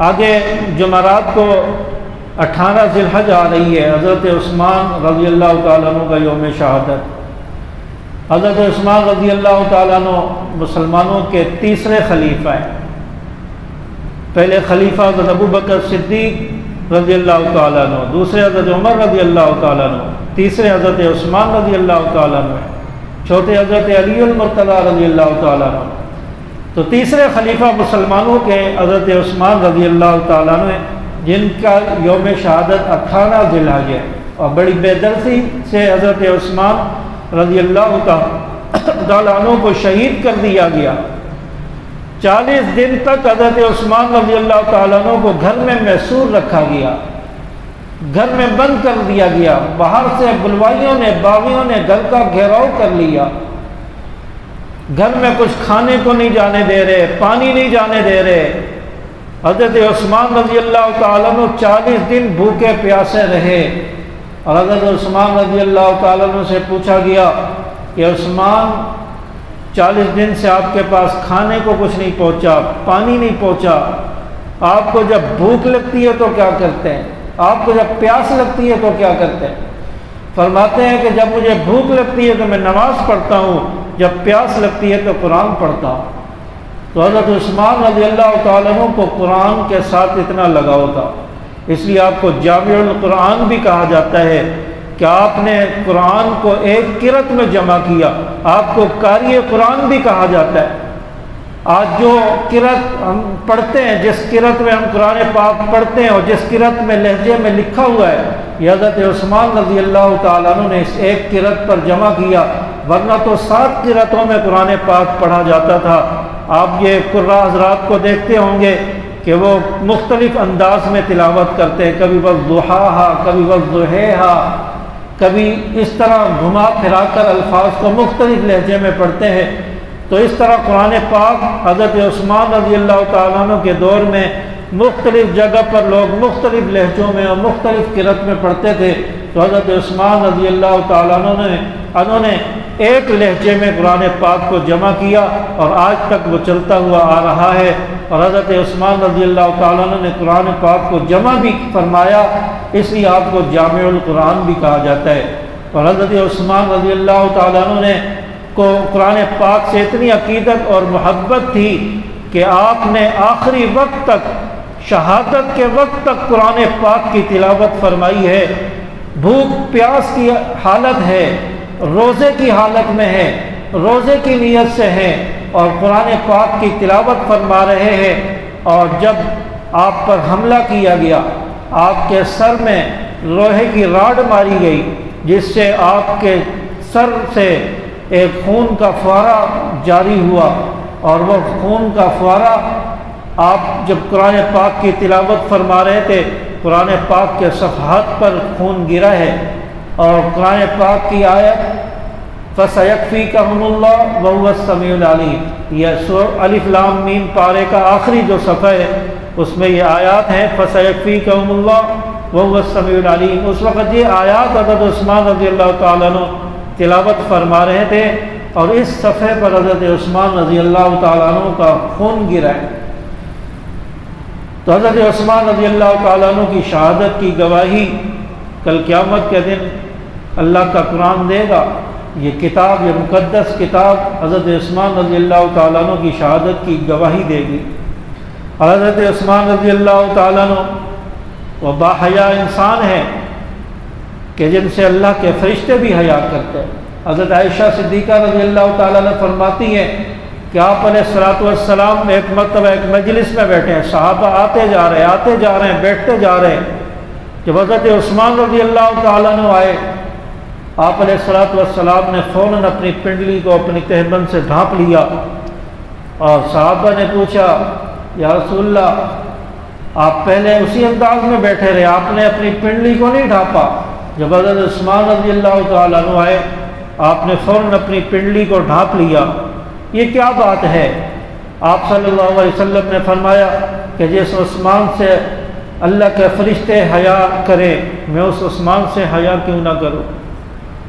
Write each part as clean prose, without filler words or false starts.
آگے جمعرات کو 18 ذی الحج آ رہی ہے، حضرت عثمان رضی اللہ تعالیٰ عنہ کا یوم شہادت۔ حضرت عثمان رضی اللہ تعالیٰ عنہ مسلمانوں کے تیسرے خلیفہ ہیں۔ پہلے خلیفہ حضرت ابو بکر صدیق رضی اللہ تعالیٰ عنہ، دوسرے حضرت عمر رضی اللہ تعالیٰ عنہ، تیسرے حضرت عثمان رضی اللہ تعالیٰ عنہ، چوتھے حضرت علی المرتضیٰ رضی اللہ تعالیٰ عنہ۔ تو تیسرے خلیفہ مسلمانوں کے حضرت عثمان رضی اللہ تعالیٰ عنہ، جن کا یوم شہادت 18 ذی الحج ہے، اور بڑی بے دردی سے حضرت عثمان رضی اللہ تعالیٰ عنہ کو شہید کر دیا گیا۔ 40 دن تک حضرت عثمان رضی اللہ تعالیٰ عنہ کو گھر میں محصور رکھا گیا، گھر میں بند کر دیا گیا۔ باہر سے بلوائیوں نے، باغیوں نے گھر کا گھیراؤ کر لیا، گھر میں کچھ کھانے کو نہیں جانے دے رہے، پانی نہیں جانے دے رہے۔ حضرت عثمان رضی اللہ تعالیٰ عنہ 40 دن بھوکے پیاسے رہے، اور حضرت عثمان رضی اللہ تعالیٰ عنہ سے پوچھا گیا کہ عثمان 40 دن سے آپ کے پاس کھانے کو کچھ نہیں پہنچا، پانی نہیں پہنچا، آپ کو جب بھوک لگتی ہے تو کیا کرتے ہیں؟ آپ کو جب پیاس لگتی ہے تو کیا کرتے ہیں؟ فرماتے ہیں کہ جب مجھے بھوک لگتی ہے تو میں نماز پڑھتا ہوں، جب پیاس لگتی ہے تو قرآن پڑھتا ہوں۔ تو حضرت عثمان رضی اللہ تعالیٰ عنہ کو قرآن کے ساتھ اتنا لگاؤ تھا، اس لیے آپ کو جامع القرآن بھی کہا جاتا ہے کہ آپ نے قرآن کو ایک قرأت میں جمع کیا، آپ کو قاری قرآن بھی کہا جاتا ہے۔ آج جو قرأت ہم پڑھتے ہیں، جس قرأت میں ہم قرآن پاک پڑھتے ہیں اور جس قرأت میں لہجے میں لکھا ہوا ہے، یہ حضرت عثمان رضی اللہ تعالیٰ عنہ نے اس ایک قرأت پر جمع کیا، ورنہ تو 7 قرأتوں میں قرآن پاک پڑھا جاتا تھا۔ آپ یہ قراء حضرات کو دیکھتے ہوں گے کہ وہ مختلف انداز میں تلاوت کرتے ہیں، کبھی والضحیٰ، کبھی والضحیٰ، کبھی اس طرح گھما پھرا کر الفاظ کو مختلف لہجے میں پڑھتے ہیں۔ تو اس طرح قرآن پاک حضرت عثمان رضی اللہ تعالیٰ عنہ کے دور میں مختلف جگہ پر لوگ مختلف لہجوں میں اور مختلف قرأت میں پڑھتے تھے، تو حضرت عثمان رضی اللہ تعالیٰ عنہ نے ایک لہجے میں قرآن پاک کو جمع کیا، اور آج تک وہ چلتا ہوا آ رہا ہے۔ اور حضرت عثمان رضی اللہ تعالیٰ عنہ نے قرآن پاک کو جمع بھی فرمایا، اس لیے آپ کو جامع القرآن بھی کہا جاتا ہے۔ اور حضرت عثمان رضی اللہ تعالیٰ عنہ نے کو قرآن پاک سے اتنی عقیدت اور محبت تھی کہ آپ نے آخری وقت تک، شہادت کے وقت تک قرآن پاک کی تلاوت فرمائی ہے۔ بھوک پیاس کی حالت ہے، روزے کی حالت میں ہے، روزے کی نیت سے ہے، اور قرآن پاک کی تلاوت فرما رہے ہیں۔ اور جب آپ پر حملہ کیا گیا، آپ کے سر میں لوہے کی راڈ ماری گئی، جس سے آپ کے سر سے ایک خون کا فوارہ جاری ہوا، اور وہ خون کا فوارہ آپ جب قرآن پاک کی تلاوت فرما رہے تھے، قرآن پاک کے صفحات پر خون گرا ہے، اور قرآن پاک کی آیت فَسَيَكْفِيكَهُمُ اللَّهُ وَهُوَ السَّمِيعُ الْعَلِيمُ، یہ سورہ الف لام میم پارے کا آخری جو صفحہ ہے، اس میں یہ آیات ہیں فَسَيَكْفِيكَهُمُ اللَّهُ وَهُوَ السَّمِيعُ الْعَلِيمُ۔ اس وقت یہ آیات حضرت عثمان رضی اللہ تعالیٰ عنہ تلاوت فرما رہے تھے، اور اس صفحے پر حضرت عثمان رضی اللہ تعالیٰ عنہ کا خون گرا ہے۔ تو حضرت عثمان رضی اللہ تعالیٰ عنہ کی شہادت کی گواہی کل قیامت کے دن اللہ کا قرآن دے گا۔ یہ کتاب، یہ مقدس کتاب حضرت عثمان رضی اللہ تعالیٰ عنہ کی شہادت کی گواہی دے گی۔ اور حضرت عثمان رضی اللہ تعالیٰ عنہ وہ باحیا انسان ہیں کہ جن سے اللہ کے فرشتے بھی حیا کرتے ہیں۔ حضرت عائشہ صدیقہ رضی اللہ تعالیٰ عنہ فرماتی ہیں کہ آپ علیہ الصلوۃ والسلام ایک مرتبہ ایک مجلس میں بیٹھے ہیں، صحابہ آتے جا رہے ہیں، بیٹھتے جا رہے ہیں۔ جب حضرت عثمان رضی اللہ تعالیٰ عنہ آئے، آپ علیہ الصلوۃ والسلام نے فوراً اپنی پنڈلی کو اپنی تہبند سے ڈھانپ لیا، اور صحابہ نے پوچھا یا رسول اللہ، آپ پہلے اسی انداز میں بیٹھے رہے، آپ نے اپنی پنڈلی کو نہیں ڈھانپا۔ جب حضرت عثمان رضی اللہ تعالیٰ عنہ آئے، آپ نے فوراً اپنی پنڈلی کو ڈھانپ لیا۔ یہ کیا بات ہے؟ آپ صلی اللہ علیہ وسلم نے فرمایا کہ جس عثمان سے اللہ کے فرشتے حیا کریں، میں اس عثمان سے حیا کیوں نہ کروں۔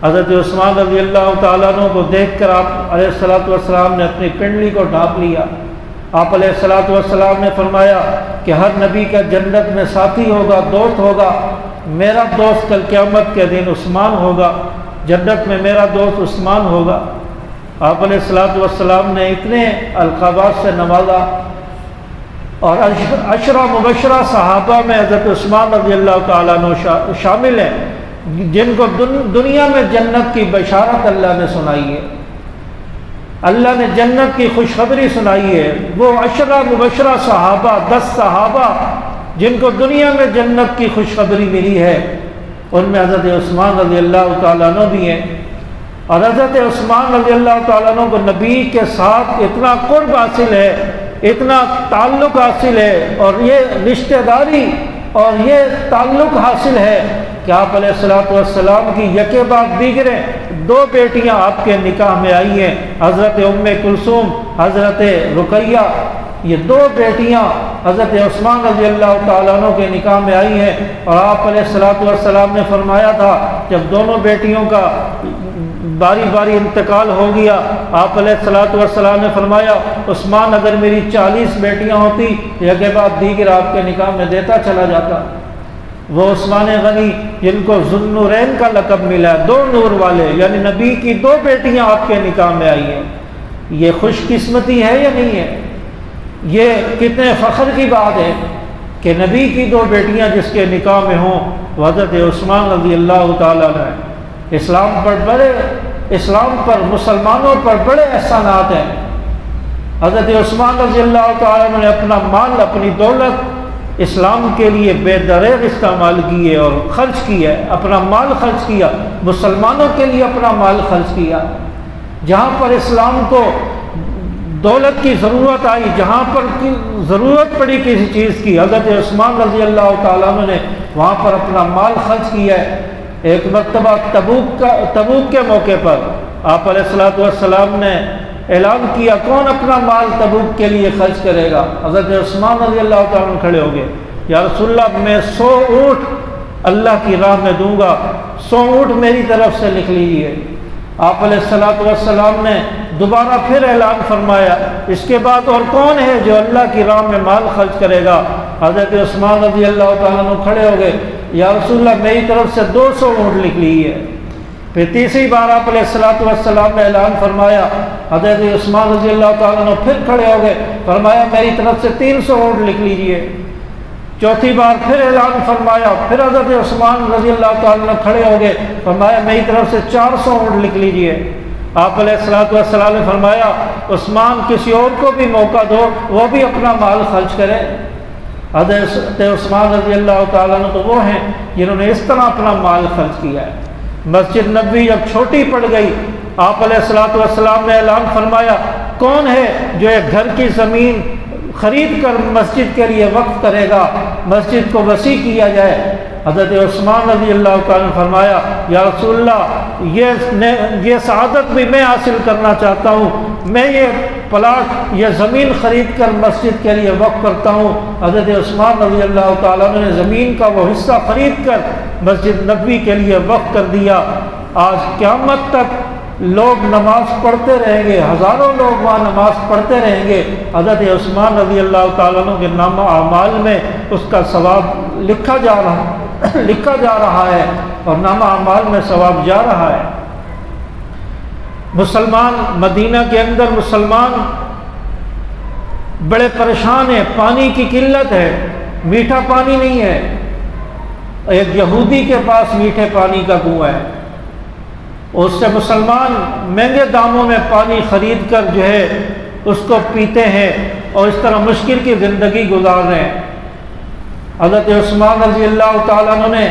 حضرت عثمان رضی اللہ تعالیٰ عنہ کو دیکھ کر آپ علیہ الصلوۃ والسلام نے اپنی پنڈلی کو ڈھانپ لیا، آپ علیہ الصلوۃ والسلام نے فرمایا کہ ہر نبی کا جنت میں ساتھی ہوگا، دوست ہوگا، میرا دوست کل قیامت کے دن عثمان ہوگا، جنت میں میرا دوست عثمان ہوگا۔ آپ علیہ الصلوۃ والسلام نے اتنے القابات سے نوازا، اور عشرہ مبشرہ صحابہ میں حضرت عثمان رضی اللہ تعالیٰ عنہ شامل ہیں جن کو دنیا میں جنت کی بشارت اللہ نے سنائی ہے، اللہ نے جنت کی خوشخبری سنائی ہے۔ وہ عشرہ مبشرہ صحابہ، 10 صحابہ جن کو دنیا میں جنت کی خوشخبری ملی ہے، ان میں حضرت عثمان رضی اللہ تعالیٰ عنہ بھی ہیں۔ اور حضرت عثمان رضی اللہ تعالیٰ عنہ کو نبی کے ساتھ اتنا قرب حاصل ہے، اتنا تعلق حاصل ہے، اور یہ رشتہ داری اور یہ تعلق حاصل ہے کہ آپ علیہ الصلوۃ والسلام کی یکے بعد دیگریں 2 بیٹیاں آپ کے نکاح میں آئی ہیں، حضرت ام کلثوم، حضرت رقیہ، یہ 2 بیٹیاں حضرت عثمان رضی اللہ تعالیٰ عنہ کے نکاح میں آئی ہیں۔ اور آپ علیہ الصلوۃ والسلام نے فرمایا تھا جب دونوں بیٹیوں کا باری باری انتقال ہو گیا، آپ علیہ الصلوۃ والسلام نے فرمایا عثمان اگر میری 40 بیٹیاں ہوتی یکے بعد دیگر آپ کے نکاح میں دیتا چلا جاتا۔ وہ عثمان غنی جن کو ذوالنورین کا لقب ملا، 2 نور والے، یعنی نبی کی 2 بیٹیاں آپ کے نکاح میں آئی ہیں، یہ خوش قسمتی ہے یا نہیں ہے؟ یہ کتنے فخر کی بات ہے کہ نبی کی 2 بیٹیاں جس کے نکاح میں ہوں وہ حضرت عثمان رضی اللہ تعالیٰ عنہ۔ اسلام پر مسلمانوں پر بڑے احسانات ہیں۔ حضرت عثمان رضی اللہ تعالیٰ عنہ نے اپنا مال، اپنی دولت اسلام کے لیے بے دریغ استعمال کیے اور خرچ کیا، اپنا مال خرچ کیا، مسلمانوں کے لیے اپنا مال خرچ کیا۔ جہاں پر اسلام کو دولت کی ضرورت آئی، جہاں پر ضرورت پڑی کسی چیز کی، حضرت عثمان رضی اللہ تعالیٰ عنہ نے وہاں پر اپنا مال خرچ کیا ہے۔ ایک مرتبہ تبوک کے موقع پر آپ علیہ الصلوۃ والسلام نے اعلان کیا کون اپنا مال تبوک کے لیے خرچ کرے گا؟ حضرت عثمان رضی اللہ تعالیٰ عنہ کھڑے ہو گئے، یا رسول اللہ میں 100 اونٹ اللہ کی راہ میں دوں گا، 100 اونٹ میری طرف سے لکھ لیجیے۔ آپ علیہ الصلوۃ والسلام نے دوبارہ پھر اعلان فرمایا اس کے بعد اور کون ہے جو اللہ کی راہ میں مال خرچ کرے گا؟ حضرت عثمان رضی اللہ تعالیٰ عنہ کھڑے ہو گئے، یا رسول اللہ میری طرف سے 200 اونٹ لکھ لیجیے۔ پھر تیسری بار آپ علیہ الصلوۃ والسلام نے اعلان فرمایا، حضرت عثمان رضی اللہ تعالیٰ عنہ پھر کھڑے ہو گئے، فرمایا میری طرف سے 300 اونٹ لکھ لیجیے۔ چوتھی بار پھر اعلان فرمایا، پھر حضرت عثمان رضی اللہ تعالیٰ عنہ کھڑے ہو گئے، فرمایا میری طرف سے 400 اونٹ لکھ لیجیے۔ آپ علیہ الصلوۃ والسلام نے فرمایا عثمان کسی اور کو بھی موقع دو، وہ بھی اپنا مال خرچ کرے۔ حضرت عثمان رضی اللہ تعالیٰ عنہ تو وہ ہیں جنہوں نے اس طرح اپنا مال خرچ کیا ہے۔ مسجد نبوی جب چھوٹی پڑ گئی، آپ علیہ الصلوۃ والسلام نے اعلان فرمایا کون ہے جو ایک گھر کی زمین خرید کر مسجد کے لیے وقف کرے گا، مسجد کو وسیع کیا جائے؟ حضرت عثمان رضی اللہ تعالیٰ نے فرمایا یا رسول اللہ یہ سعادت بھی میں حاصل کرنا چاہتا ہوں، میں یہ پلاٹ یہ زمین خرید کر مسجد کے لیے وقف کرتا ہوں۔ حضرت عثمان رضی اللہ تعالیٰ نے زمین کا وہ حصہ خرید کر مسجد نبوی کے لیے وقف کر دیا۔ آج قیامت تک لوگ نماز پڑھتے رہیں گے، ہزاروں لوگ وہاں نماز پڑھتے رہیں گے، حضرت عثمان رضی اللہ تعالیٰ عنہ کے نامہ اعمال میں اس کا ثواب لکھا جا رہا ہے اور نامہ اعمال میں ثواب جا رہا ہے۔ مسلمان مدینہ کے اندر مسلمان بڑے پریشان ہیں، پانی کی قلت ہے، میٹھا پانی نہیں ہے۔ ایک یہودی کے پاس میٹھے پانی کا کنواں ہے، اس سے مسلمان مہنگے داموں میں پانی خرید کر جو ہے اس کو پیتے ہیں اور اس طرح مشکل کی زندگی گزار رہے ہیں۔ حضرت عثمان رضی اللہ تعالیٰ عنہ نے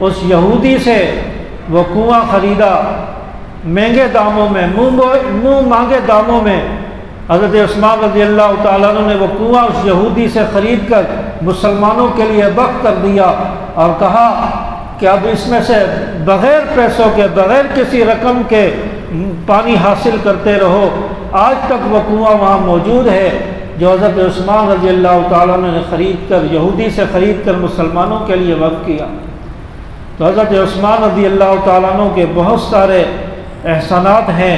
اس یہودی سے وہ کنواں خریدا مہنگے داموں میں، منہ مانگے داموں میں۔ حضرت عثمان رضی اللہ تعالیٰ عنہ نے وہ کنواں اس یہودی سے خرید کر مسلمانوں کے لیے وقف کر دیا اور کہا کہ اب اس میں سے بغیر پیسوں کے، بغیر کسی رقم کے پانی حاصل کرتے رہو۔ آج تک وہ کنواں وہاں موجود ہے جو حضرت عثمان رضی اللہ تعالیٰ عنہ نے خرید کر یہودی سے خرید کر مسلمانوں کے لیے وقف کیا۔ تو حضرت عثمان رضی اللہ تعالیٰ عنہ کے بہت سارے احسانات ہیں،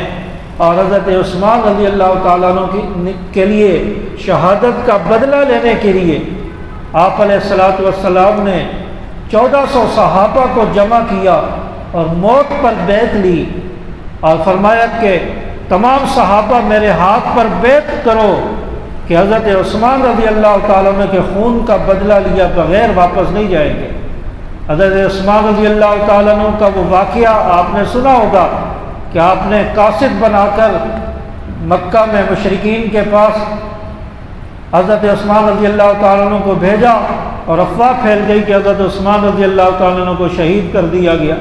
اور حضرت عثمان رضی اللہ تعالیٰ عنہ کے لیے شہادت کا بدلہ لینے کے لیے آپ علیہ الصلوۃ والسلام نے 1400 صحابہ کو جمع کیا اور موت پر بیعت لی اور فرمایا کہ تمام صحابہ میرے ہاتھ پر بیعت کرو کہ حضرت عثمان رضی اللہ تعالیٰ عنہ کے خون کا بدلہ لیا بغیر واپس نہیں جائیں گے۔ حضرت عثمان رضی اللہ تعالیٰ عنہ کا وہ واقعہ آپ نے سنا ہوگا کہ آپ نے قاصد بنا کر مکہ میں مشرکین کے پاس حضرت عثمان رضی اللہ تعالیٰ عنہ کو بھیجا اور افواہ پھیل گئی کہ حضرت عثمان رضی اللہ تعالیٰ عنہ کو شہید کر دیا گیا۔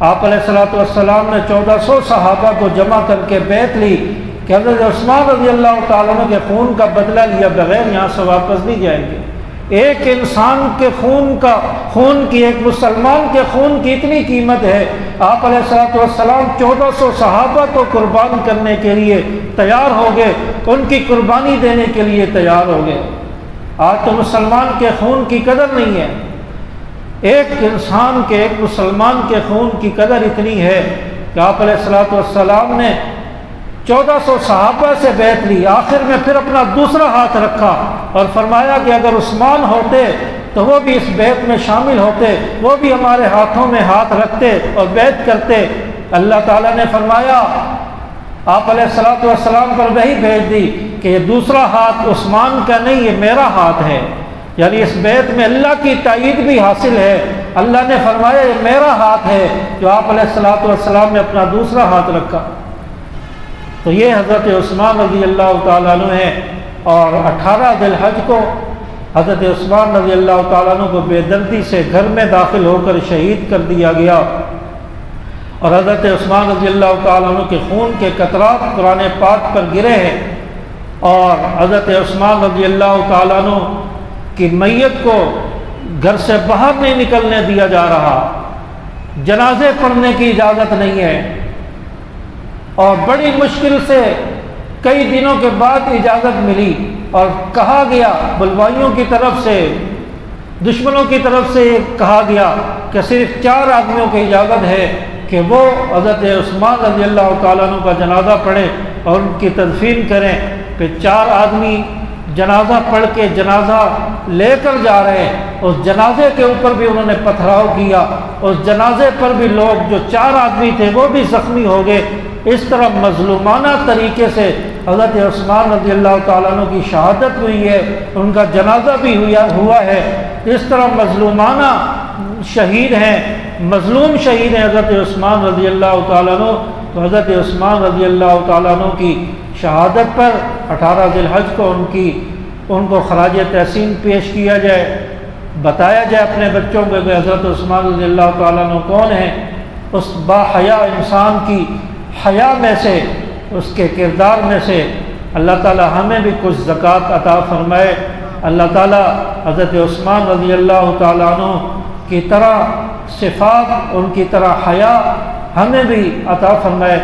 آپ علیہ الصلوۃ والسلام نے 1400 صحابہ کو جمع کر کے بیعت لی کہ حضرت عثمان رضی اللہ تعالیٰ عنہ کے خون کا بدلہ لیا بغیر یہاں سے واپس نہیں جائیں گے۔ ایک انسان کے خون کی، ایک مسلمان کے خون کی اتنی قیمت ہے، آپ علیہ الصلوۃ والسلام 1400 صحابہ کو قربان کرنے کے لیے تیار ہو گئے، ان کی قربانی دینے کے لیے تیار ہو گئے۔ آج تو مسلمان کے خون کی قدر نہیں ہے، ایک مسلمان کے خون کی قدر اتنی ہے کہ آپ علیہ الصلوۃ والسلام نے 1400 صحابہ سے بیعت لی، آخر میں پھر اپنا دوسرا ہاتھ رکھا اور فرمایا کہ اگر عثمان ہوتے تو وہ بھی اس بیعت میں شامل ہوتے، وہ بھی ہمارے ہاتھوں میں ہاتھ رکھتے اور بیعت کرتے۔ اللہ تعالیٰ نے فرمایا، آپ علیہ الصلوۃ والسلام پر وحی بھیج دی کہ یہ دوسرا ہاتھ عثمان کا نہیں، یہ میرا ہاتھ ہے، یعنی اس بیعت میں اللہ کی تائید بھی حاصل ہے۔ اللہ نے فرمایا یہ میرا ہاتھ ہے، جو آپ علیہ الصلوۃ والسلام نے اپنا دوسرا ہاتھ رکھا۔ تو یہ حضرت عثمان رضی اللہ تعالیٰ عنہ ہے، اور 18 ذی الحج کو حضرت عثمان رضی اللہ تعالیٰ عنہ کو بے دردی سے گھر میں داخل ہو کر شہید کر دیا گیا، اور حضرت عثمان رضی اللہ تعالیٰ عنہ کے خون کے قطرات قرآن پاک پر گرے ہیں، اور حضرت عثمان رضی اللہ تعالیٰ عنہ کی میت کو گھر سے باہر نہیں نکلنے دیا جا رہا، جنازے پڑھنے کی اجازت نہیں ہے، اور بڑی مشکل سے کئی دنوں کے بعد اجازت ملی اور کہا گیا بلوائیوں کی طرف سے، دشمنوں کی طرف سے کہا گیا کہ صرف 4 آدمیوں کی اجازت ہے کہ وہ حضرت عثمان رضی اللہ تعالیٰ عنہ کا جنازہ پڑھیں اور ان کی تدفین کریں۔ پھر 4 آدمی جنازہ پڑھ کے جنازہ لے کر جا رہے ہیں، اس جنازے کے اوپر بھی انہوں نے پتھراؤ کیا، اس جنازے پر بھی لوگ جو 4 آدمی تھے وہ بھی زخمی ہو گئے۔ اس طرح مظلومانہ طریقے سے حضرت عثمان رضی اللہ تعالیٰ عنہ کی شہادت ہوئی ہے، ان کا جنازہ بھی ہوا ہے۔ اس طرح مظلومانہ شہید ہیں، مظلوم شہید ہیں حضرت عثمان رضی اللہ تعالیٰ عنہ۔ تو حضرت عثمان رضی اللہ تعالیٰ عنہ کی شہادت پر 18 ذی الحج کو ان کو خراج تحسین پیش کیا جائے، بتایا جائے اپنے بچوں کو کہ حضرت عثمان رضی اللہ تعالیٰ عنہ کون ہیں۔ اس با حیا انسان کی حیا میں سے، اس کے کردار میں سے اللہ تعالی ہمیں بھی کچھ زکوٰۃ عطا فرمائے۔ اللہ تعالی حضرت عثمان رضی اللہ تعالیٰ عنہ کی طرح صفات، ان کی طرح حیا ہمیں بھی عطا فرمائے۔